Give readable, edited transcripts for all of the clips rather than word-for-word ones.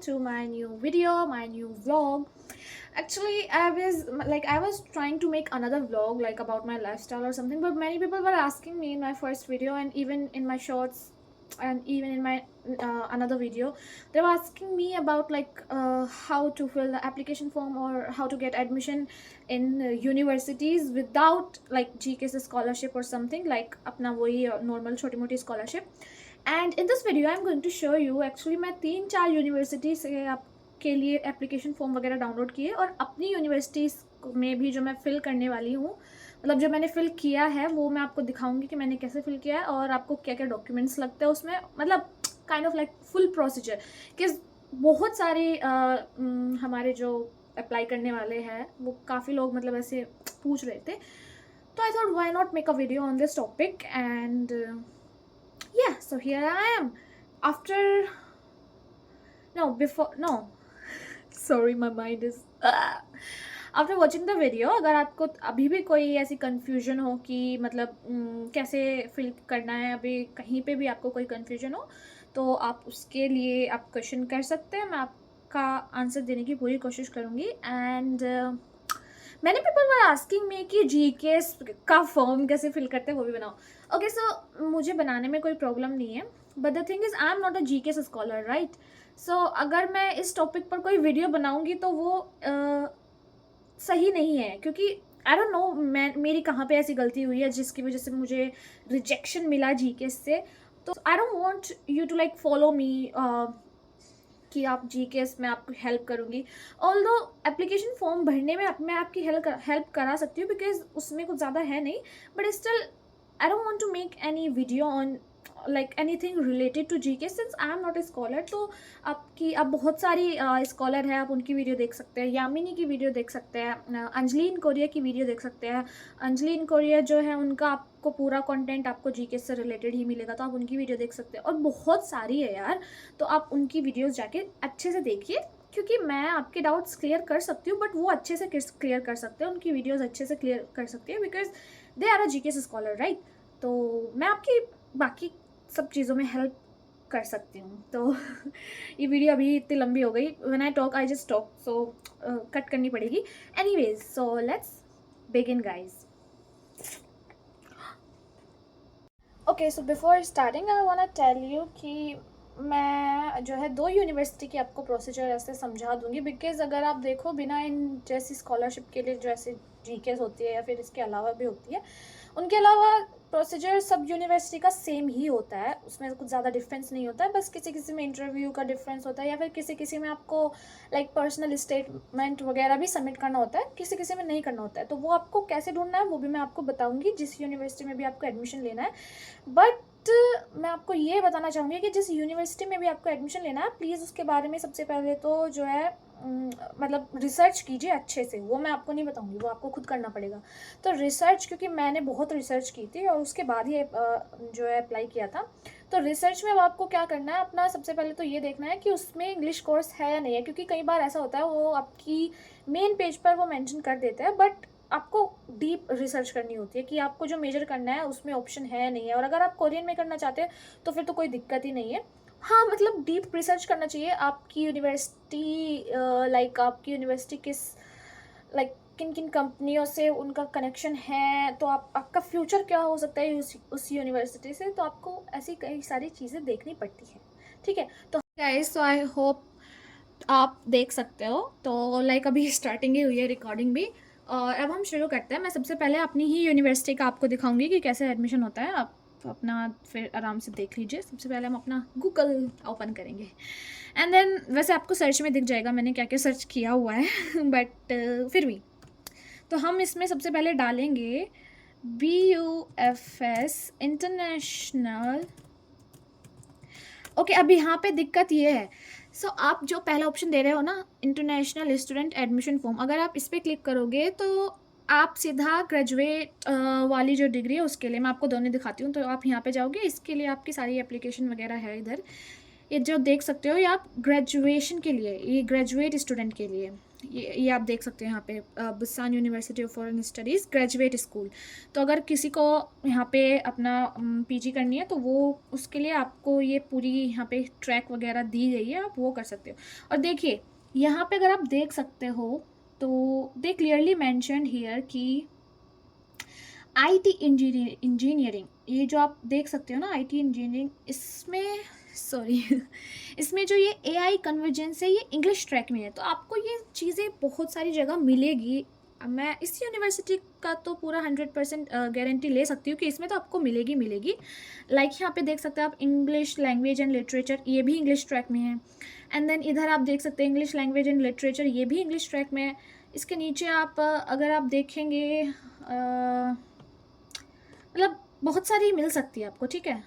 to my new video, my new vlog. Actually, I was trying to make another vlog like about my lifestyle or something, but many people were asking me in my first video and even in my shorts and even in my another video, they were asking me about how to fill the application form or how to get admission in universities without like GKS scholarship or something like अपना वही normal छोटी मोटी scholarship. And in this video I am going to show you actually मैं 3-4 university से आपके लिए application form वगैरह download किए और अपनी यूनिवर्सिटीज़ में भी जो मैं फ़िल करने वाली हूँ, मतलब जो मैंने फ़िल किया है वो मैं आपको दिखाऊंगी कि मैंने कैसे फ़िल किया है और आपको क्या क्या डॉक्यूमेंट्स लगते हैं उसमें, मतलब kind of like full procedure. कि बहुत सारे हमारे जो अप्लाई करने वाले हैं वो काफ़ी लोग मतलब ऐसे पूछ रहे थे, तो I thought why not make a video on this topic and yeah, so here I am after no before no sorry my mind is after watching the video। अगर आपको अभी भी कोई ऐसी confusion हो कि मतलब कैसे फिल करना है, अभी कहीं पे भी आपको कोई confusion हो तो आप उसके लिए आप क्वेश्चन कर सकते हैं, मैं आपका आंसर देने की पूरी कोशिश करूँगी। And many people were asking me कि जीके का फॉर्म कैसे फिल करते हैं वो भी बनाओ। ओके सो मुझे बनाने में कोई प्रॉब्लम नहीं है, but the thing is I am not a GK scholar, right. So अगर मैं इस टॉपिक पर कोई वीडियो बनाऊंगी तो वो सही नहीं है, क्योंकि आई डोंट नो मेरी कहाँ पे ऐसी गलती हुई है जिसकी वजह से मुझे रिजेक्शन मिला जीके से। तो I don't want you to like follow me कि आप जीकेएस में आपको हेल्प करूँगी। ऑल्दो एप्लीकेशन फॉर्म भरने में मैं आपकी हेल्प करा सकती हूँ बिकॉज उसमें कुछ ज़्यादा है नहीं, but still I don't want to make any video on like anything related to GK since I am not a scholar. तो आप बहुत सारी स्कॉलर है, आप उनकी वीडियो देख सकते हैं, यामिनी की वीडियो देख सकते हैं, अंजलि इन कोरिया की वीडियो देख सकते हैं। अंजलि इन कोरिया जो है उनका आपको पूरा कंटेंट आपको जीके से रिलेटेड ही मिलेगा, तो आप उनकी वीडियो देख सकते हैं और बहुत सारी है यार, तो आप उनकी वीडियोज़ जाके अच्छे से देखिए, क्योंकि मैं आपके डाउट्स क्लियर कर सकती हूँ बट वो अच्छे से क्लियर कर सकते हैं, उनकी वीडियोज़ अच्छे से क्लियर कर सकती है because they are a GK scholar, right. तो मैं आपकी बाकी सब चीज़ों में हेल्प कर सकती हूँ। तो ये वीडियो अभी इतनी लंबी हो गई, when I talk I just talk, so cut करनी पड़ेगी। Anyways so let's begin guys. Okay so before starting I want to tell you कि मैं जो है 2 यूनिवर्सिटी की आपको प्रोसीजर ऐसे समझा दूंगी, बिकॉज अगर आप देखो बिना इन जैसी स्कॉलरशिप के लिए जो ऐसे जीकेस होती है या फिर इसके अलावा भी होती है, उनके अलावा प्रोसीजर सब यूनिवर्सिटी का सेम ही होता है, उसमें कुछ ज़्यादा डिफरेंस नहीं होता है। बस किसी किसी में इंटरव्यू का डिफरेंस होता है या फिर किसी किसी में आपको लाइक पर्सनल स्टेटमेंट वगैरह भी सबमिट करना होता है, किसी किसी में नहीं करना होता है। तो वो आपको कैसे ढूंढना है वो भी मैं आपको बताऊंगी जिस यूनिवर्सिटी में भी आपको एडमिशन लेना है। बट मैं आपको ये बताना चाहूँगी कि जिस यूनिवर्सिटी में भी आपको एडमिशन लेना है, प्लीज़ उसके बारे में सबसे पहले तो जो है मतलब रिसर्च कीजिए अच्छे से। वो मैं आपको नहीं बताऊंगी, वो आपको खुद करना पड़ेगा। तो रिसर्च, क्योंकि मैंने बहुत रिसर्च की थी और उसके बाद ही जो है अप्लाई किया था। तो रिसर्च में अब आपको क्या करना है, अपना सबसे पहले तो ये देखना है कि उसमें इंग्लिश कोर्स है या नहीं है, क्योंकि कई बार ऐसा होता है वो आपकी मेन पेज पर वो मेंशन कर देते हैं, बट आपको डीप रिसर्च करनी होती है कि आपको जो मेजर करना है उसमें ऑप्शन है या नहीं है। और अगर आप कोरियन में करना चाहते हैं तो फिर तो कोई दिक्कत ही नहीं है। हाँ मतलब डीप रिसर्च करना चाहिए आपकी यूनिवर्सिटी, लाइक आपकी यूनिवर्सिटी किस लाइक किन किन कंपनियों से उनका कनेक्शन है, तो आपका फ्यूचर क्या हो सकता है उस यूनिवर्सिटी से, तो आपको ऐसी कई सारी चीज़ें देखनी पड़ती हैं, ठीक है। तो गाइस सो आई होप आप देख सकते हो। तो लाइक अभी स्टार्टिंग ही हुई है रिकॉर्डिंग भी, और अब हम शुरू करते हैं। मैं सबसे पहले अपनी ही यूनिवर्सिटी का आपको दिखाऊंगी कि कैसे एडमिशन होता है, आप अपना फिर आराम से देख लीजिए। सबसे पहले हम अपना गूगल ओपन करेंगे एंड देन वैसे आपको सर्च में दिख जाएगा मैंने क्या क्या सर्च किया हुआ है बट फिर भी तो हम इसमें सबसे पहले डालेंगे BUFS इंटरनेशनल। ओके अब यहाँ पे दिक्कत ये है, सो आप जो पहला ऑप्शन दे रहे हो ना, इंटरनेशनल स्टूडेंट एडमिशन फॉर्म, अगर आप इस पर क्लिक करोगे तो आप सीधा ग्रेजुएट वाली जो डिग्री है उसके लिए, मैं आपको दोनों दिखाती हूँ। तो आप यहाँ पे जाओगे, इसके लिए आपकी सारी एप्लीकेशन वगैरह है इधर, ये जो देख सकते हो ये आप ग्रेजुएशन के लिए, ये ग्रेजुएट स्टूडेंट के लिए, ये आप देख सकते हो यहाँ पे Busan university of foreign studies graduate school. तो अगर किसी को यहाँ पे अपना पीजी करनी है तो वो उसके लिए आपको ये पूरी यहाँ पे ट्रैक वगैरह दी गई है, आप वो कर सकते हो। और देखिए यहाँ पे अगर आप देख सकते हो तो दे क्लियरली मैंशनड हियर कि आईटी इंजीनियरिंग, ये जो आप देख सकते हो ना आईटी इंजीनियरिंग, इसमें सॉरी इसमें जो ये एआई कन्वर्जेंस है ये इंग्लिश ट्रैक में है। तो आपको ये चीज़ें बहुत सारी जगह मिलेगी। मैं इस यूनिवर्सिटी का तो पूरा 100% गारंटी ले सकती हूँ कि इसमें तो आपको मिलेगी। लाइक यहाँ पे देख सकते हैं आप इंग्लिश लैंग्वेज एंड लिटरेचर, ये भी इंग्लिश ट्रैक में है। एंड देन इधर आप देख सकते हैं इंग्लिश लैंग्वेज एंड लिटरेचर, ये भी इंग्लिश ट्रैक में है। इसके नीचे आप अगर आप देखेंगे मतलब बहुत सारी मिल सकती है आपको, ठीक है।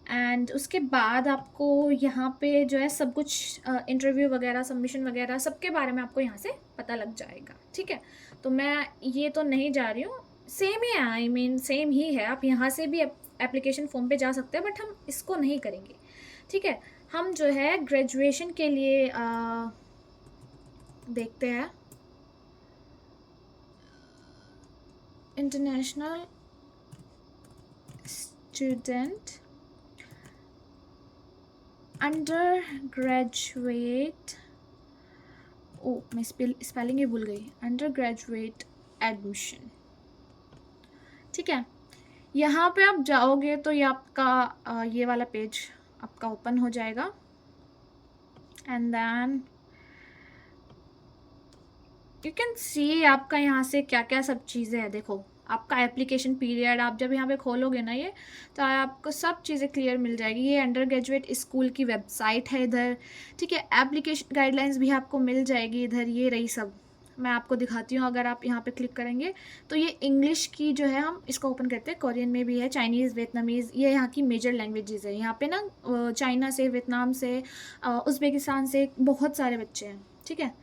एंड उसके बाद आपको यहाँ पे जो है सब कुछ इंटरव्यू वगैरह सबमिशन वगैरह सबके बारे में आपको यहाँ से पता लग जाएगा, ठीक है। तो मैं ये तो नहीं जा रही हूँ, सेम ही है, आई मीन सेम ही है। आप यहाँ से भी एप्लीकेशन फॉर्म पे जा सकते हैं, बट हम इसको नहीं करेंगे, ठीक है। हम जो है ग्रेजुएशन के लिए देखते हैं इंटरनेशनल स्टूडेंट अंडर ग्रेजुएट, ओ मैं स्पेलिंग ही भूल गई, अंडर ग्रेजुएट एडमिशन, ठीक है। यहाँ पे आप जाओगे तो ये आपका ये वाला पेज आपका ओपन हो जाएगा। And then you can see आपका यहाँ से क्या क्या सब चीज़ें हैं। देखो आपका एप्लीकेशन पीरियड, आप जब यहाँ पे खोलोगे ना ये, तो आपको सब चीज़ें क्लियर मिल जाएगी। ये अंडर ग्रेजुएट स्कूल की वेबसाइट है इधर, ठीक है। एप्लीकेशन गाइडलाइंस भी आपको मिल जाएगी इधर, ये रही सब। मैं आपको दिखाती हूँ, अगर आप यहाँ पे क्लिक करेंगे तो ये इंग्लिश की जो है, हम इसको ओपन करते हैं, कोरियन में भी है, चाइनीज़, वियतनामीज़, ये यहाँ की मेजर लैंग्वेजेस है। यहाँ पे ना चाइना से, वियतनाम से, उज़्बेकिस्तान से बहुत सारे बच्चे हैं, ठीक है।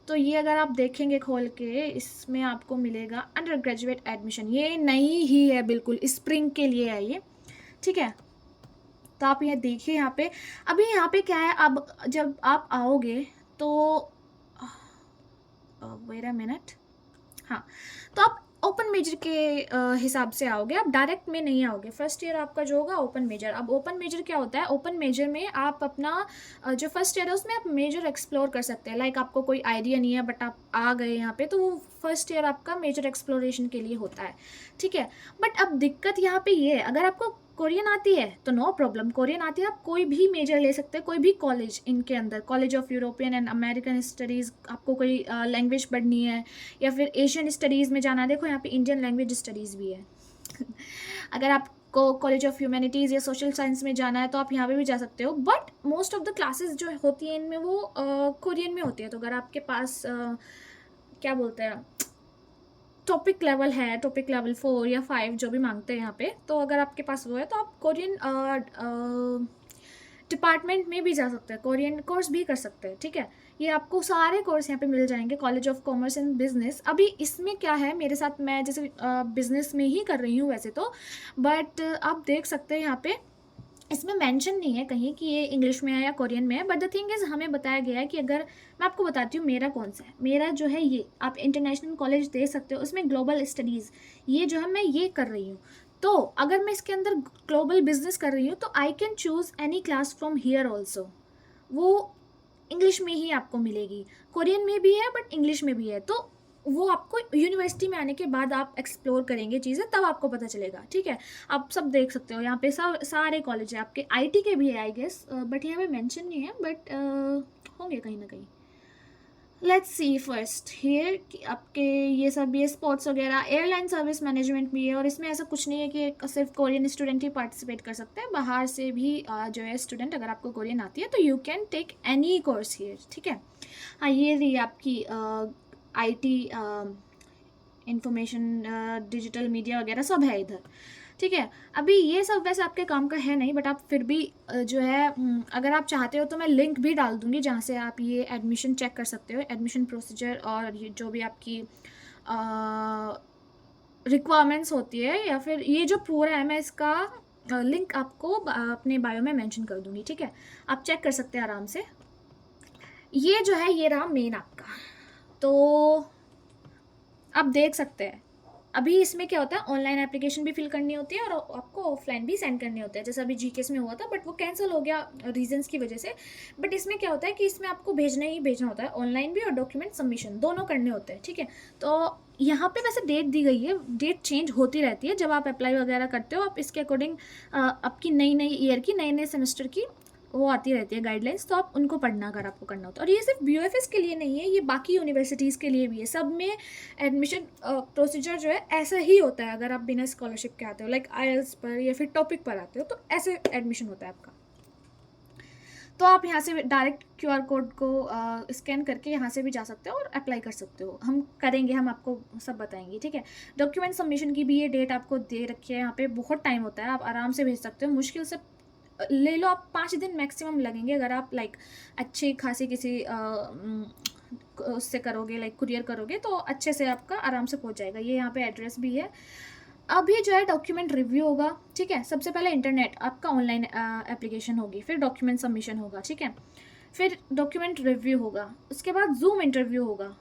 तो ये अगर आप देखेंगे खोल के, इसमें आपको मिलेगा अंडर ग्रेजुएट एडमिशन, ये नई ही है बिल्कुल, स्प्रिंग के लिए है ये, ठीक है। तो आप ये देखिए यहाँ पे, अभी यहाँ पे क्या है, अब जब आप आओगे तो वेट अ मिनट, हाँ, तो आप ओपन मेजर के हिसाब से आओगे, आप डायरेक्ट में नहीं आओगे। फर्स्ट ईयर आपका जो होगा ओपन मेजर। अब ओपन मेजर क्या होता है, ओपन मेजर में आप अपना जो फर्स्ट ईयर है उसमें आप मेजर एक्सप्लोर कर सकते हैं। लाइक आपको कोई आइडिया नहीं है बट आप आ गए यहाँ पे, तो वो फर्स्ट ईयर आपका मेजर एक्सप्लोरेशन के लिए होता है, ठीक है। बट अब दिक्कत यहाँ पे ये है, अगर आपको कोरियन आती है तो नो प्रॉब्लम, कोरियन आती है आप कोई भी मेजर ले सकते हैं, कोई भी कॉलेज इनके अंदर, college of European and American studies, आपको कोई लैंग्वेज पढ़नी है या फिर एशियन स्टडीज़ में जाना है, देखो यहाँ पे इंडियन लैंग्वेज स्टडीज़ भी है अगर आपको कॉलेज ऑफ ह्यूमैनिटीज़ या सोशल साइंस में जाना है तो आप यहाँ पे भी जा सकते हो। But most of the classes जो होती हैं इनमें वो कोरियन में होती है। तो अगर आपके पास क्या बोलते हैं टॉपिक लेवल है, टॉपिक लेवल 4 या 5 जो भी मांगते हैं यहाँ पे, तो अगर आपके पास वो है तो आप कोरियन डिपार्टमेंट में भी जा सकते हैं, कोरियन कोर्स भी कर सकते हैं, ठीक है। ये आपको सारे कोर्स यहाँ पे मिल जाएंगे, college of commerce and business. अभी इसमें क्या है मेरे साथ, मैं जैसे बिजनेस में ही कर रही हूँ वैसे तो, बट आप देख सकते हैं यहाँ पे इसमें मेंशन नहीं है कहीं कि ये इंग्लिश में है या कोरियन में है। बट द थिंग इज़ हमें बताया गया है कि अगर मैं आपको बताती हूँ मेरा कौन सा है, मेरा जो है ये आप इंटरनेशनल कॉलेज दे सकते हो, उसमें ग्लोबल स्टडीज़ ये जो है मैं ये कर रही हूँ। तो अगर मैं इसके अंदर ग्लोबल बिजनेस कर रही हूँ तो I can choose any class from here also, वो इंग्लिश में ही आपको मिलेगी, कोरियन में भी है बट इंग्लिश में भी है। तो वो आपको यूनिवर्सिटी में आने के बाद आप एक्सप्लोर करेंगे चीज़ें, तब आपको पता चलेगा, ठीक है। आप सब देख सकते हो यहाँ पे सब सारे कॉलेज है, आपके आईटी के भी है आई गेस, बट यहाँ पे मेंशन नहीं है, बट होंगे कहीं ना कहीं। लेट्स सी फर्स्ट हियर कि आपके ये सब ये स्पोर्ट्स वगैरह, एयरलाइन सर्विस मैनेजमेंट भी है। और इसमें ऐसा कुछ नहीं है कि सिर्फ कोरियन स्टूडेंट ही पार्टिसिपेट कर सकते हैं, बाहर से भी जो है स्टूडेंट, अगर आपको कोरियन आती है तो you can take any course here, ठीक है। हाँ ये रही आपकी आईटी, इंफॉर्मेशन, डिजिटल मीडिया वगैरह सब है इधर, ठीक है। अभी ये सब वैसे आपके काम का है नहीं, बट आप फिर भी जो है अगर आप चाहते हो तो मैं लिंक भी डाल दूँगी जहाँ से आप ये एडमिशन चेक कर सकते हो, एडमिशन प्रोसीजर, और ये जो भी आपकी रिक्वायरमेंट्स होती है, या फिर ये जो पूरा है मैं इसका लिंक आपको अपने बायो में मेंशन कर दूंगी, ठीक है, आप चेक कर सकते हैं आराम से। ये जो है ये रहा मेन आपका, तो आप देख सकते हैं अभी इसमें क्या होता है, ऑनलाइन एप्लीकेशन भी फिल करनी होती है और आपको ऑफलाइन भी सेंड करने होते हैं, जैसे अभी जीकेस में हुआ था बट वो कैंसिल हो गया रीजंस की वजह से। बट इसमें क्या होता है कि इसमें आपको भेजना ही भेजना होता है, ऑनलाइन भी और डॉक्यूमेंट सबमिशन दोनों करने होते हैं, ठीक है। तो यहाँ पे वैसे डेट दी गई है, डेट चेंज होती रहती है जब आप अप्लाई वगैरह करते हो, आप इसके अकॉर्डिंग आपकी नई नई ईयर की नए नए सेमेस्टर की वो आती रहती है गाइडलाइंस, तो आप उनको पढ़ना अगर आपको करना होता है। और ये सिर्फ BOFS के लिए नहीं है, ये बाकी यूनिवर्सिटीज़ के लिए भी है, सब में एडमिशन प्रोसीजर जो है ऐसा ही होता है। अगर आप बिना स्कॉलरशिप के आते हो, लाइक IELTS पर या फिर टॉपिक पर आते हो, तो ऐसे एडमिशन होता है आपका। तो आप यहाँ से डायरेक्ट QR कोड को स्कैन करके यहाँ से भी जा सकते हो और अप्लाई कर सकते हो, हम करेंगे, हम आपको सब बताएंगे, ठीक है। डॉक्यूमेंट सबमिशन की भी ये डेट आपको दे रखी है, यहाँ पे बहुत टाइम होता है, आप आराम से भेज सकते हो, मुश्किल से ले लो आप 5 दिन मैक्सिमम लगेंगे, अगर आप लाइक अच्छी खासी किसी उससे करोगे, लाइक कुरियर करोगे, तो अच्छे से आपका आराम से पहुंच जाएगा। ये यहाँ पे एड्रेस भी है। अभी जो है डॉक्यूमेंट रिव्यू होगा, ठीक है। सबसे पहले इंटरनेट आपका ऑनलाइन एप्लीकेशन होगी, फिर डॉक्यूमेंट सबमिशन होगा, ठीक है, फिर डॉक्यूमेंट रिव्यू होगा, उसके बाद जूम इंटरव्यू होगा।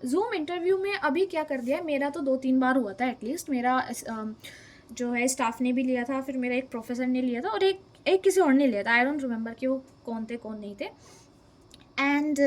जूम इंटरव्यू में अभी क्या कर दिया है, मेरा तो 2-3 बार हुआ था एटलीस्ट, मेरा जो है स्टाफ ने भी लिया था, फिर मेरा एक प्रोफेसर ने लिया था और एक किसी और ने लिया था, आई डोंट रिमेंबर कि वो कौन थे कौन नहीं थे। एंड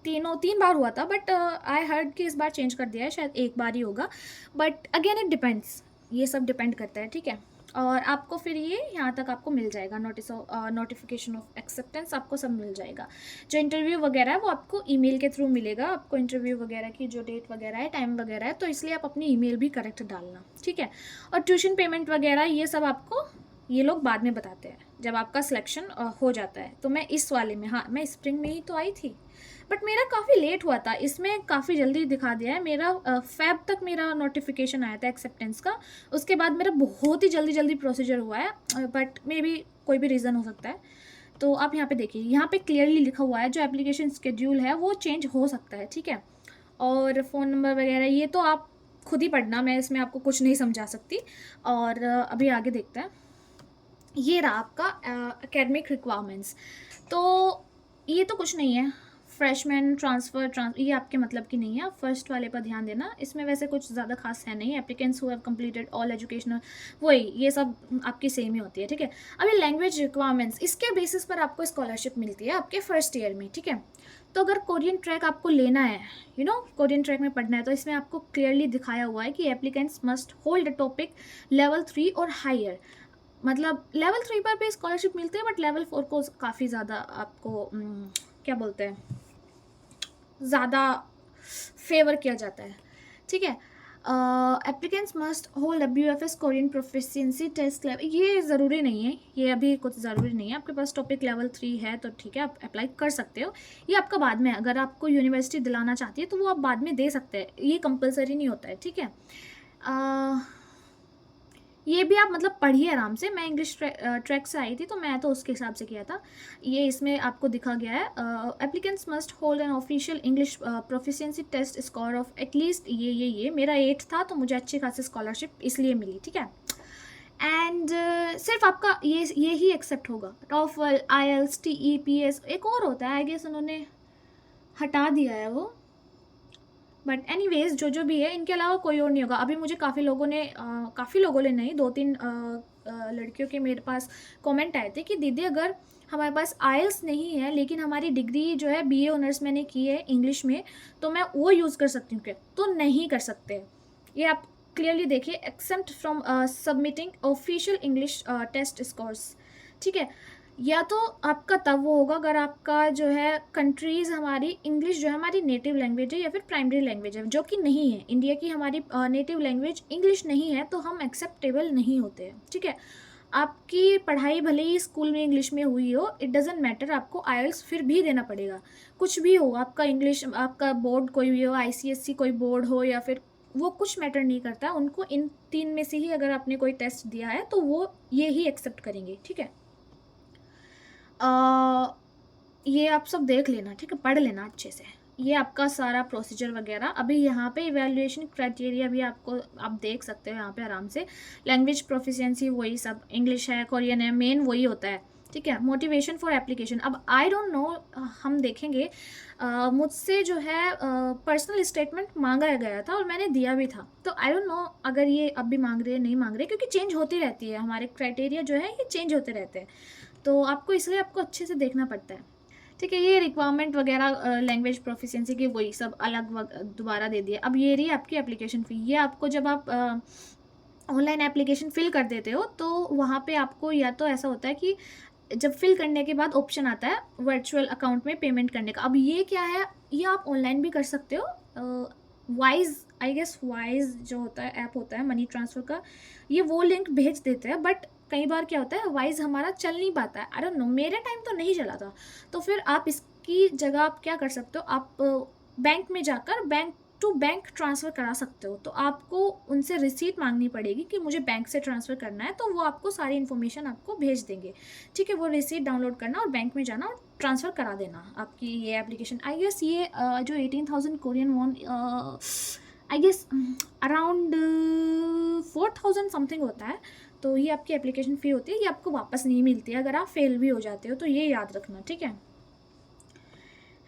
तीनों 3 बार हुआ था, बट आई हर्ड कि इस बार चेंज कर दिया है, शायद एक बार ही होगा, बट अगेन इट डिपेंड्स, ये सब डिपेंड करता है, ठीक है। और आपको फिर ये यहाँ तक आपको मिल जाएगा, नोटिफिकेशन ऑफ एक्सेप्टेंस आपको सब मिल जाएगा। जो इंटरव्यू वगैरह है वो आपको ईमेल के थ्रू मिलेगा, आपको इंटरव्यू वगैरह की जो डेट वगैरह है, टाइम वगैरह है, तो इसलिए आप अपनी ईमेल भी करेक्ट डालना, ठीक है। और ट्यूशन पेमेंट वगैरह ये सब आपको ये लोग बाद में बताते हैं जब आपका सिलेक्शन हो जाता है। तो मैं इस वाले में, हाँ मैं स्प्रिंग में ही तो आई थी, बट मेरा काफ़ी लेट हुआ था, इसमें काफ़ी जल्दी दिखा दिया है। मेरा फेब तक मेरा नोटिफिकेशन आया था एक्सेप्टेंस का, उसके बाद मेरा बहुत ही जल्दी जल्दी प्रोसीजर हुआ है, बट मे बी कोई भी रीज़न हो सकता है। तो आप यहाँ पे देखिए, यहाँ पे क्लियरली लिखा हुआ है जो एप्लीकेशन स्केड्यूल है वो चेंज हो सकता है, ठीक है। और फ़ोन नंबर वगैरह ये तो आप खुद ही पढ़ना, मैं इसमें आपको कुछ नहीं समझा सकती। और अभी आगे देखते हैं, ये रहा आपका एकेडमिक रिक्वायरमेंट्स। तो ये तो कुछ नहीं है, फ्रेशमैन ट्रांसफ़र ये आपके मतलब की नहीं है, आप फर्स्ट वाले पर ध्यान देना, इसमें वैसे कुछ ज़्यादा खास है नहीं। Applicants who have completed all educational, वही ये सब आपकी सेम ही होती है, ठीक है। अभी लैंग्वेज रिक्वायरमेंट्स, इसके बेसिस पर आपको स्कॉलरशिप मिलती है आपके फर्स्ट ईयर में, ठीक है। तो अगर कोरियन ट्रैक आपको लेना है, कोरियन ट्रैक में पढ़ना है, तो इसमें आपको क्लियरली दिखाया हुआ है कि applicants must hold a topic level 3 और हायर, मतलब लेवल 3 पर भी स्कॉलरशिप मिलती है, बट लेवल 4 को काफ़ी ज़्यादा आपको क्या बोलते हैं, ज़्यादा फेवर किया जाता है, ठीक है। Applicants must hold WFS Korean proficiency test level, ये ज़रूरी नहीं है, ये अभी कुछ ज़रूरी नहीं है, आपके पास टॉपिक लेवल 3 है तो ठीक है, आप अप्लाई कर सकते हो। ये आपका बाद में, अगर आपको यूनिवर्सिटी दिलाना चाहती है तो वो आप बाद में दे सकते हैं, ये कंपलसरी नहीं होता है, ठीक है। ये भी आप मतलब पढ़िए आराम से, मैं इंग्लिश ट्रैक से आई थी तो मैं तो उसके हिसाब से किया था। ये इसमें आपको दिखा गया है, applicants must hold an official English proficiency test score of at least ये मेरा 8 था, तो मुझे अच्छी खासी स्कॉलरशिप इसलिए मिली, ठीक है। एंड सिर्फ आपका ये ही एक्सेप्ट होगा, टॉफल, IELTS, TEPS, एक और होता है आई गेस उन्होंने हटा दिया है वो, बट एनीवेज जो भी है, इनके अलावा कोई और नहीं होगा। अभी मुझे काफ़ी लोगों ने नहीं, 2-3 लड़कियों के मेरे पास कमेंट आए थे कि दीदी अगर हमारे पास IELTS नहीं है लेकिन हमारी डिग्री जो है BA ऑनर्स मैंने की है इंग्लिश में, तो मैं वो यूज़ कर सकती हूँ क्या? तो नहीं कर सकते, ये आप क्लियरली देखिए, except from submitting official English test scores, ठीक है। या तो आपका तब वो होगा अगर आपका जो है कंट्रीज़, हमारी इंग्लिश जो है हमारी नेटिव लैंग्वेज है या फिर प्राइमरी लैंग्वेज है, जो कि नहीं है, इंडिया की हमारी नेटिव लैंग्वेज इंग्लिश नहीं है, तो हम एक्सेप्टेबल नहीं होते हैं, ठीक है। आपकी पढ़ाई भले ही स्कूल में इंग्लिश में हुई हो, इट डजेंट मैटर, आपको IELTS फिर भी देना पड़ेगा, कुछ भी हो, आपका इंग्लिश, आपका बोर्ड कोई भी हो, ICSE कोई बोर्ड हो या फिर, वो कुछ मैटर नहीं करता, उनको इन 3 में से ही अगर आपने कोई टेस्ट दिया है तो वो ये ही एक्सेप्ट करेंगे, ठीक है। ये आप सब देख लेना, ठीक है, पढ़ लेना अच्छे से। ये आपका सारा प्रोसीजर वगैरह। अभी यहाँ पे इवैल्यूएशन क्राइटेरिया भी आपको आप देख सकते हो यहाँ पे आराम से। लैंग्वेज प्रोफिशिएंसी वही सब, इंग्लिश है, कोरियन है, मेन वही होता है, ठीक है। मोटिवेशन फॉर एप्लीकेशन, अब आई डोंट नो, हम देखेंगे। मुझसे जो है पर्सनल स्टेटमेंट मांगा गया था और मैंने दिया भी था, तो आई डोंट नो अगर ये अब भी मांग रहे हैं नहीं मांग रहे, क्योंकि चेंज होती रहती है, हमारे क्राइटेरिया जो है ये चेंज होते रहते हैं, तो आपको इसलिए आपको अच्छे से देखना पड़ता है, ठीक है। ये रिक्वायरमेंट वगैरह लैंग्वेज प्रोफिशिएंसी की वही सब अलग दोबारा दे दिए। अब ये रही आपकी एप्लीकेशन फ़ी। ये आपको जब आप ऑनलाइन एप्लीकेशन फिल कर देते हो तो वहाँ पे आपको या तो ऐसा होता है कि जब फिल करने के बाद ऑप्शन आता है वर्चुअल अकाउंट में पेमेंट करने का। अब ये क्या है, ये आप ऑनलाइन भी कर सकते हो। वाइज, आई गेस वाइज जो होता है ऐप होता है मनी ट्रांसफ़र का, ये वो लिंक भेज देते हैं, बट कई बार क्या होता है वाइज हमारा चल नहीं पाता है। आई डोंट नो, मेरे टाइम तो नहीं चला था। तो फिर आप इसकी जगह आप क्या कर सकते हो, आप बैंक में जाकर बैंक टू बैंक ट्रांसफ़र करा सकते हो। तो आपको उनसे रिसीट मांगनी पड़ेगी कि मुझे बैंक से ट्रांसफ़र करना है, तो वो आपको सारी इन्फॉर्मेशन आपको भेज देंगे, ठीक है। वो रिसीट डाउनलोड करना और बैंक में जाना और ट्रांसफ़र करा देना आपकी ये एप्लीकेशन। आई गेस ये जो 18,000 Korean won, I guess around 4,000 something होता है। तो ये आपकी एप्लीकेशन फ़ी होती है, ये आपको वापस नहीं मिलती है अगर आप फेल भी हो जाते हो, तो ये याद रखना, ठीक है।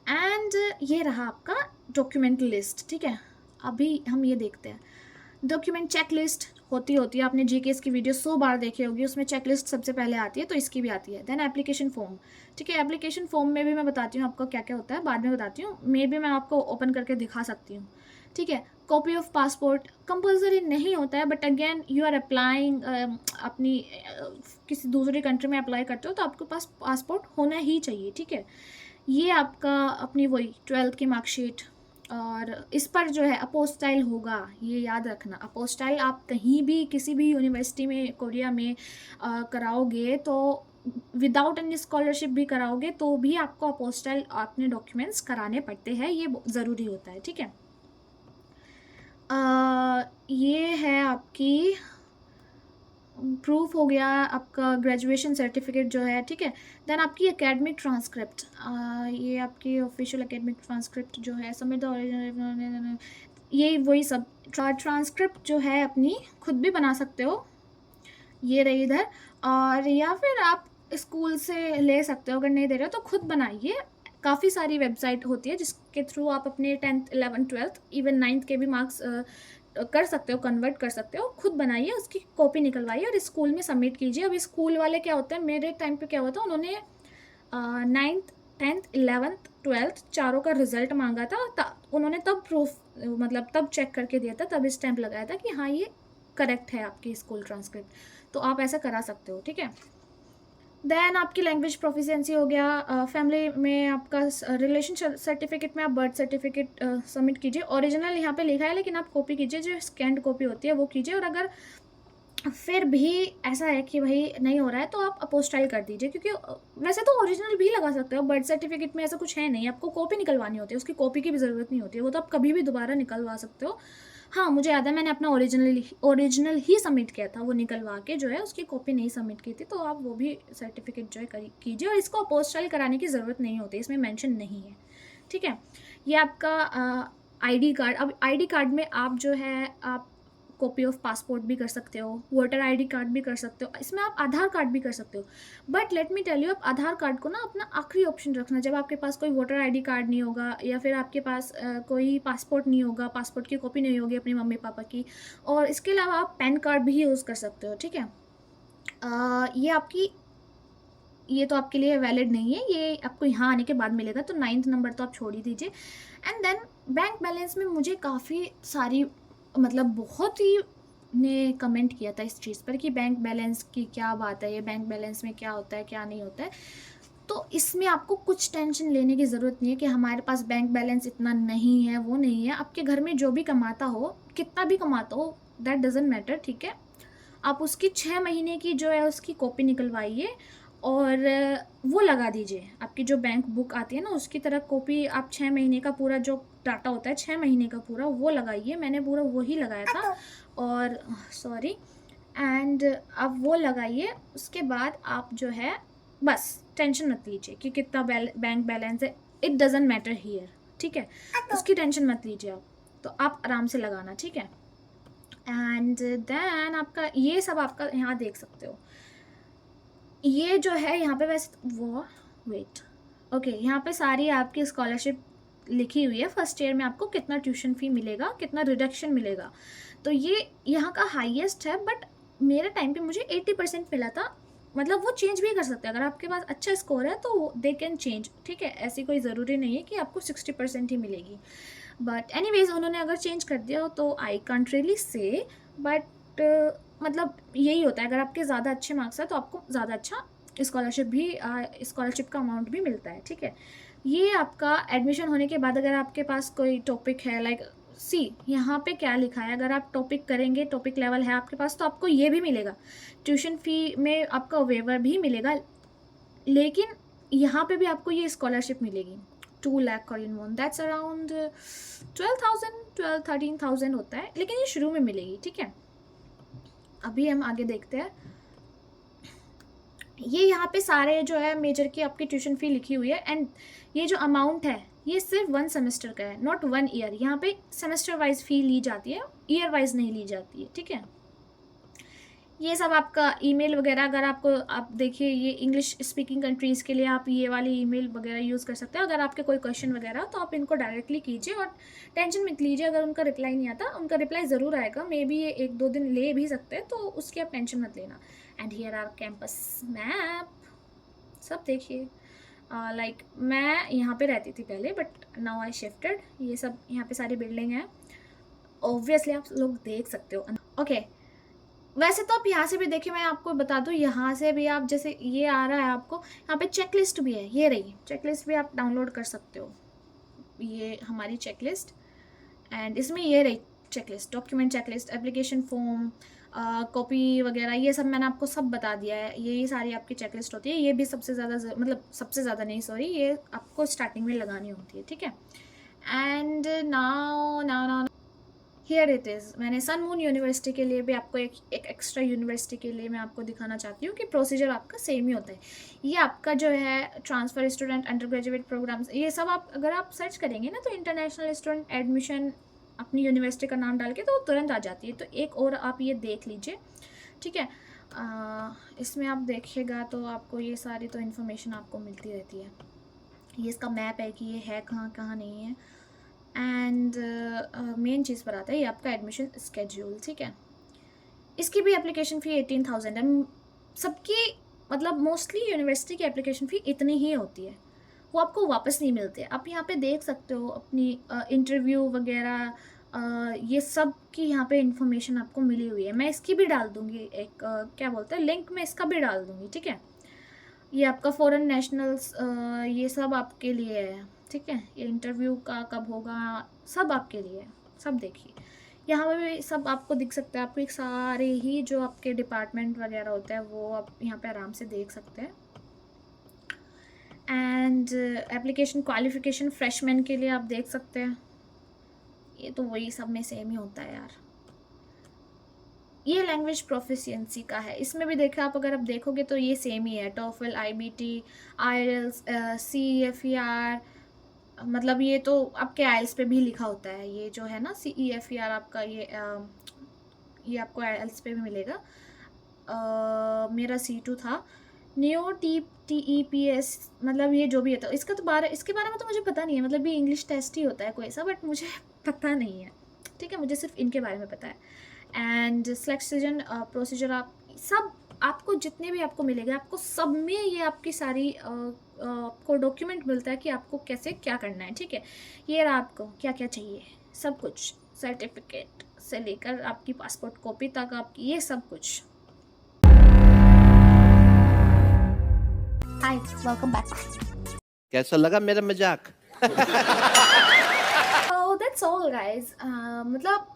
एंड ये रहा आपका डॉक्यूमेंट लिस्ट, ठीक है। अभी हम ये देखते हैं डॉक्यूमेंट चेक लिस्ट होती है। आपने जीकेएस की वीडियो 100 बार देखी होगी, उसमें चेक लिस्ट सबसे पहले आती है, तो इसकी भी आती है। देन एप्लीकेशन फॉर्म, ठीक है। एप्लीकेशन फॉर्म में भी मैं बताती हूँ आपको क्या क्या होता है, बाद में बताती हूँ। मे भी मैं आपको ओपन करके दिखा सकती हूँ, ठीक है। कॉपी ऑफ पासपोर्ट कंपलसरी नहीं होता है, but again you are applying, अपनी किसी दूसरी कंट्री में अप्लाई करते हो तो आपके पास पासपोर्ट होना ही चाहिए, ठीक है। ये आपका अपनी वही 12th की मार्कशीट, और इस पर जो है अपोस्टाइल होगा, ये याद रखना। अपोस्टाइल आप कहीं भी किसी भी यूनिवर्सिटी में कोरिया में कराओगे, तो विदाउट एनी स्कॉलरशिप भी कराओगे तो भी आपको अपोस्टाइल अपने डॉक्यूमेंट्स कराने पड़ते हैं, ये ज़रूरी होता है, ठीक है। ये है आपकी प्रूफ हो गया, आपका ग्रेजुएशन सर्टिफिकेट जो है, ठीक है। देन आपकी एकेडमिक ट्रांसक्रिप्ट, ये आपकी ऑफिशियल एकेडमिक ट्रांसक्रिप्ट जो है, सबमिट द ओरिजिनल, ये वही सब ट्रांसक्रिप्ट जो है अपनी खुद भी बना सकते हो, ये रही इधर। और या फिर आप स्कूल से ले सकते हो, अगर नहीं दे रहे हो तो खुद बनाइए। काफ़ी सारी वेबसाइट होती है जिसके थ्रू आप अपने 10th 11th 12th even 9th के भी मार्क्स कर सकते हो, कन्वर्ट कर सकते हो। खुद बनाइए, उसकी कॉपी निकलवाइए और स्कूल में सबमिट कीजिए। अब स्कूल वाले क्या होता है, मेरे टाइम पे क्या हुआ था, उन्होंने 9th 10th 11th 12th चारों का रिजल्ट मांगा था, उन्होंने तब प्रूफ, मतलब तब चेक करके दिया था, तब स्टैंप लगाया था कि हाँ ये करेक्ट है आपकी स्कूल ट्रांसक्रिप्ट। तो आप ऐसा करा सकते हो, ठीक है। देन आपकी लैंग्वेज प्रोफिशिएंसी हो गया। फैमिली में आपका रिलेशन सर्टिफिकेट में आप बर्थ सर्टिफिकेट सबमिट कीजिए। ओरिजिनल यहाँ पे लिखा है, लेकिन आप कॉपी कीजिए, जो स्कैंड कॉपी होती है वो कीजिए। और अगर फिर भी ऐसा है कि भाई नहीं हो रहा है, तो आप अपोस्टाइल कर दीजिए, क्योंकि वैसे तो ओरिजिनल भी लगा सकते हो। बर्थ सर्टिफिकेट में ऐसा कुछ है नहीं, आपको कॉपी निकलवानी होती है, उसकी कॉपी की भी ज़रूरत नहीं होती है, वो तो आप कभी भी दोबारा निकलवा सकते हो। हाँ, मुझे याद है मैंने अपना ओरिजिनल ही सबमिट किया था, वो निकलवा के जो है उसकी कॉपी नहीं सबमिट की थी, तो आप वो भी सर्टिफिकेट जो है कीजिए। और इसको अपोस्टाइल कराने की ज़रूरत नहीं होती, इसमें मेंशन नहीं है, ठीक है। ये आपका आईडी कार्ड, अब आईडी कार्ड में आप जो है आप कॉपी ऑफ पासपोर्ट भी कर सकते हो, वोटर आईडी कार्ड भी कर सकते हो, इसमें आप आधार कार्ड भी कर सकते हो। But let me tell you, आप आधार कार्ड को ना अपना आखिरी ऑप्शन रखना, जब आपके पास कोई वोटर आईडी कार्ड नहीं होगा या फिर आपके पास कोई पासपोर्ट नहीं होगा, पासपोर्ट की कॉपी नहीं होगी अपनी मम्मी पापा की। और इसके अलावा आप पैन कार्ड भी यूज़ कर सकते हो, ठीक है। ये तो आपके लिए वैलिड नहीं है, ये आपको यहाँ आने के बाद मिलेगा, तो 9th नंबर तो आप छोड़ ही दीजिए। एंड देन बैंक बैलेंस में मुझे काफ़ी सारी, मतलब बहुत ही ने कमेंट किया था इस चीज़ पर कि बैंक बैलेंस की क्या बात है, ये बैंक बैलेंस में क्या होता है क्या नहीं होता है। तो इसमें आपको कुछ टेंशन लेने की ज़रूरत नहीं है कि हमारे पास बैंक बैलेंस इतना नहीं है, वो नहीं है। आपके घर में जो भी कमाता हो, कितना भी कमाता हो, दैट डजेंट मैटर, ठीक है। आप उसकी 6 महीने की जो है उसकी कॉपी निकलवाइए और वो लगा दीजिए। आपकी जो बैंक बुक आती है ना, उसकी तरह कॉपी आप 6 महीने का पूरा जो डाटा होता है 6 महीने का पूरा वो लगाइए। मैंने पूरा वही लगाया था, और सॉरी, एंड आप वो लगाइए। उसके बाद आप जो है बस टेंशन मत लीजिए कि कितना बैंक बैलेंस है, इट डजेंट मैटर हियर, ठीक है, उसकी टेंशन मत लीजिए आप, तो आप आराम से लगाना, ठीक है। एंड देन आपका ये सब आपका यहाँ देख सकते हो, ये जो है यहाँ पे वैसे वो वेट ओके, यहाँ पे सारी आपकी स्कॉलरशिप लिखी हुई है। फर्स्ट ईयर में आपको कितना ट्यूशन फ़ी मिलेगा, कितना रिडक्शन मिलेगा, तो ये यहाँ का हाईएस्ट है। बट मेरे टाइम पे मुझे 80% मिला था, मतलब वो चेंज भी कर सकते हैं, अगर आपके पास अच्छा स्कोर है तो दे कैन चेंज, ठीक है। ऐसी कोई ज़रूरी नहीं है कि आपको 60% ही मिलेगी, बट एनीवेज उन्होंने अगर चेंज कर दिया हो तो I can't really say, but मतलब यही होता है, अगर आपके ज़्यादा अच्छे मार्क्स है तो आपको ज़्यादा अच्छा स्कॉलरशिप भी स्कॉलरशिप का अमाउंट भी मिलता है, ठीक है। ये आपका एडमिशन होने के बाद अगर आपके पास कोई टॉपिक है, लाइक सी यहाँ पे क्या लिखा है, अगर आप टॉपिक करेंगे, टॉपिक लेवल है आपके पास, तो आपको ये भी मिलेगा, ट्यूशन फ़ी में आपका वेवर भी मिलेगा, लेकिन यहाँ पे भी आपको ये स्कॉलरशिप मिलेगी 2 lakh Korean von, that's around 12,000 होता है, लेकिन ये शुरू में मिलेगी, ठीक है। अभी हम आगे देखते हैं, ये यहाँ पे सारे जो है मेजर की आपकी ट्यूशन फ़ी लिखी हुई है, एंड ये जो अमाउंट है ये सिर्फ 1 सेमेस्टर का है, नॉट 1 ईयर। यहाँ पे सेमेस्टर वाइज फ़ी ली जाती है, ईयर वाइज नहीं ली जाती है, ठीक है। ये सब आपका ईमेल वगैरह, अगर आपको आप देखिए ये इंग्लिश स्पीकिंग कंट्रीज़ के लिए आप ये वाली ईमेल वगैरह यूज़ कर सकते हो। अगर आपके कोई क्वेश्चन वगैरह तो आप इनको डायरेक्टली कीजिए और टेंशन मत लीजिए अगर उनका रिप्लाई नहीं आता, उनका रिप्लाई ज़रूर आएगा, मे बी ये 1-2 दिन ले भी सकते हैं, तो उसकी आप टेंशन मत लेना। And here are campus map, सब देखिए। लाइक मैं यहाँ पे रहती थी पहले, बट नाउ आई शिफ्टेड। ये सब यहाँ पे सारी बिल्डिंग है, ऑब्वियसली आप लोग देख सकते हो। ओके वैसे तो आप यहाँ से भी देखिए, मैं आपको बता दूँ, यहाँ से भी आप जैसे ये आ रहा है आपको, यहाँ पे चेक लिस्ट भी है, ये रही चेक लिस्ट भी आप डाउनलोड कर सकते हो, ये हमारी चेक लिस्ट। एंड इसमें ये रही check list, document check list, application form, copy वगैरह, ये सब मैंने आपको सब बता दिया है। ये सारी आपकी चेक लिस्ट होती है, ये भी सबसे ज़्यादा, मतलब सबसे ज़्यादा नहीं सॉरी, ये आपको स्टार्टिंग में लगानी होती है, ठीक है। And now now now here it is, मैंने सन मून यूनिवर्सिटी के लिए भी आपको एक एक्स्ट्रा यूनिवर्सिटी के लिए मैं आपको दिखाना चाहती हूँ कि प्रोसीजर आपका सेम ही होता है। ये आपका जो है transfer student undergraduate programs, ये सब आप अगर आप सर्च करेंगे ना तो इंटरनेशनल स्टूडेंट एडमिशन अपनी यूनिवर्सिटी का नाम डाल के तो तुरंत आ जाती है। तो एक और आप ये देख लीजिए, ठीक है। इसमें आप देखिएगा तो आपको ये सारी तो इन्फॉर्मेशन आपको मिलती रहती है। ये इसका मैप है कि ये है कहाँ कहाँ नहीं है। एंड मेन चीज़ पर आता है, ये आपका एडमिशन स्केड्यूल, ठीक है। इसकी भी एप्लीकेशन फ़ी 18,000 है सबकी, मतलब मोस्टली यूनिवर्सिटी की एप्लीकेशन फ़ी इतनी ही होती है, वो आपको वापस नहीं मिलते। आप यहाँ पे देख सकते हो अपनी इंटरव्यू वगैरह, ये सब की यहाँ पे इंफॉर्मेशन आपको मिली हुई है। मैं इसकी भी डाल दूँगी एक क्या बोलते हैं लिंक, मैं इसका भी डाल दूँगी, ठीक है। ये आपका फॉरेन नेशनल्स, ये सब आपके लिए है, ठीक है। ये इंटरव्यू का कब होगा सब आपके लिए है, सब देखिए। यहाँ पे भी सब आपको दिख सकता है, आपको एक सारे ही जो आपके डिपार्टमेंट वगैरह होते हैं वो आप यहाँ पे आराम से देख सकते हैं। एंड एप्लीकेशन क्वालिफिकेशन फ्रेशमैन के लिए आप देख सकते हैं, ये तो वही सब में सेम ही होता है यार। ये लैंग्वेज प्रोफिशिएंसी का है, इसमें भी देखा आप, अगर आप देखोगे तो ये सेम ही है, टॉफल, IBT, IELTS, CEFER, मतलब ये तो आपके IELTS पे भी लिखा होता है, ये जो है ना CEFER आपका, ये आपको IELTS पे भी मिलेगा। मेरा C2 था। न्यू TEPS, मतलब ये जो भी है, तो इसका तो इसके बारे में तो मुझे पता नहीं है, मतलब ये इंग्लिश टेस्ट ही होता है कोई सा, बट मुझे पता नहीं है, ठीक है। मुझे सिर्फ इनके बारे में पता है। एंड सिलेक्शन प्रोसीजर, आप सब आपको जितने भी आपको मिलेंगे, आपको सब में ये आपकी सारी आपको डॉक्यूमेंट मिलता है कि आपको कैसे क्या करना है, ठीक है। ये रहा आपको क्या क्या चाहिए, सब कुछ, सर्टिफिकेट से लेकर आपकी पासपोर्ट कॉपी तक, आपकी ये सब कुछ। हाय, वेलकम बैक। कैसा लगा मेरा मजाक? दैट्स ऑल गाइज, मतलब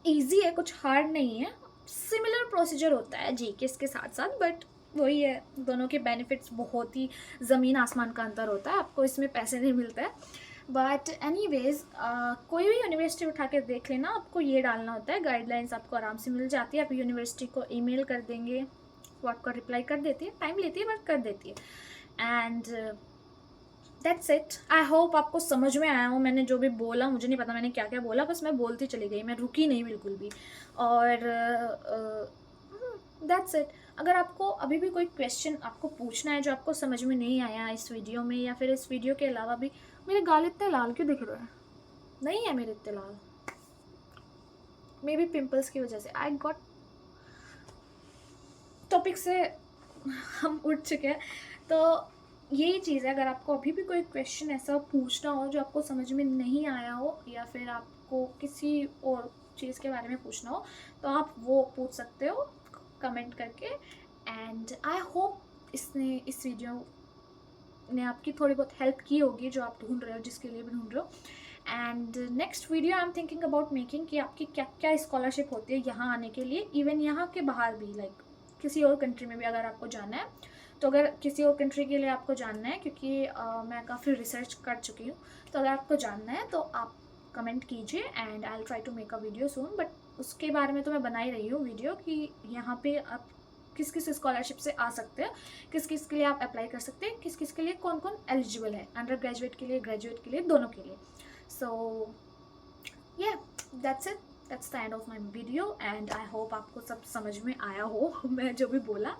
इजी है, कुछ हार्ड नहीं है, सिमिलर प्रोसीजर होता है जीकेएस के साथ साथ, बट वही है, दोनों के बेनिफिट्स बहुत ही ज़मीन आसमान का अंतर होता है, आपको इसमें पैसे नहीं मिलते हैं। बट एनीवेज कोई भी यूनिवर्सिटी उठा के देख लेना, आपको ये डालना होता है, गाइडलाइंस आपको आराम से मिल जाती है। आप यूनिवर्सिटी को ईमेल कर देंगे, वो आपका रिप्लाई कर देती है, टाइम लेती है बट कर देती है। And that's it. I hope आपको समझ में आया हो मैंने जो भी बोला। मुझे नहीं पता मैंने क्या क्या बोला, बस मैं बोलती चली गई, मैं रुकी नहीं बिल्कुल भी। और दैट्स इट। अगर आपको अभी भी कोई क्वेश्चन आपको पूछना है जो आपको समझ में नहीं आया इस वीडियो में, या फिर इस वीडियो के अलावा भी, मेरे गाल इतने लाल क्यों दिख रहे हैं? नहीं है मेरे इतने लाल, मे बी पिम्पल्स की वजह से। आई गॉट टॉपिक से हम उठ चुके हैं। तो यही चीज़ है, अगर आपको अभी भी कोई क्वेश्चन ऐसा पूछना हो जो आपको समझ में नहीं आया हो, या फिर आपको किसी और चीज़ के बारे में पूछना हो, तो आप वो पूछ सकते हो कमेंट करके। एंड आई होप इस वीडियो ने आपकी थोड़ी बहुत हेल्प की होगी, जो आप ढूंढ रहे हो, जिसके लिए भी ढूंढ रहे हो। And next video I am thinking about making कि आपकी क्या क्या स्कॉलरशिप होती है यहाँ आने के लिए, इवन यहाँ के बाहर भी, लाइक किसी और कंट्री में भी अगर आपको जाना है। तो अगर किसी और कंट्री के लिए आपको जानना है, क्योंकि मैं काफ़ी रिसर्च कर चुकी हूँ, तो अगर आपको जानना है तो आप कमेंट कीजिए and I will try to make a video soon. But उसके बारे में तो मैं बना ही रही हूँ वीडियो कि यहाँ पे आप किस किस स्कॉलरशिप से आ सकते हैं, किस किस के लिए आप अप्लाई कर सकते हैं, किस किस के लिए कौन कौन एलिजिबल है, अंडर ग्रेजुएट के लिए, ग्रेजुएट के लिए, दोनों के लिए। सो yeah, that's it. That's the end of my video and I hope आपको सब समझ में आया हो मैं जो भी बोला।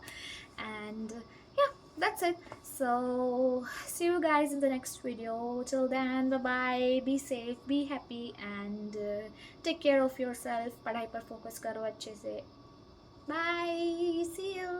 And yeah, that's it. So see you guys in the next video. Till then, bye bye. Be safe, be happy and take care of yourself. पढ़ाई पर फोकस करो अच्छे से। Bye. See you.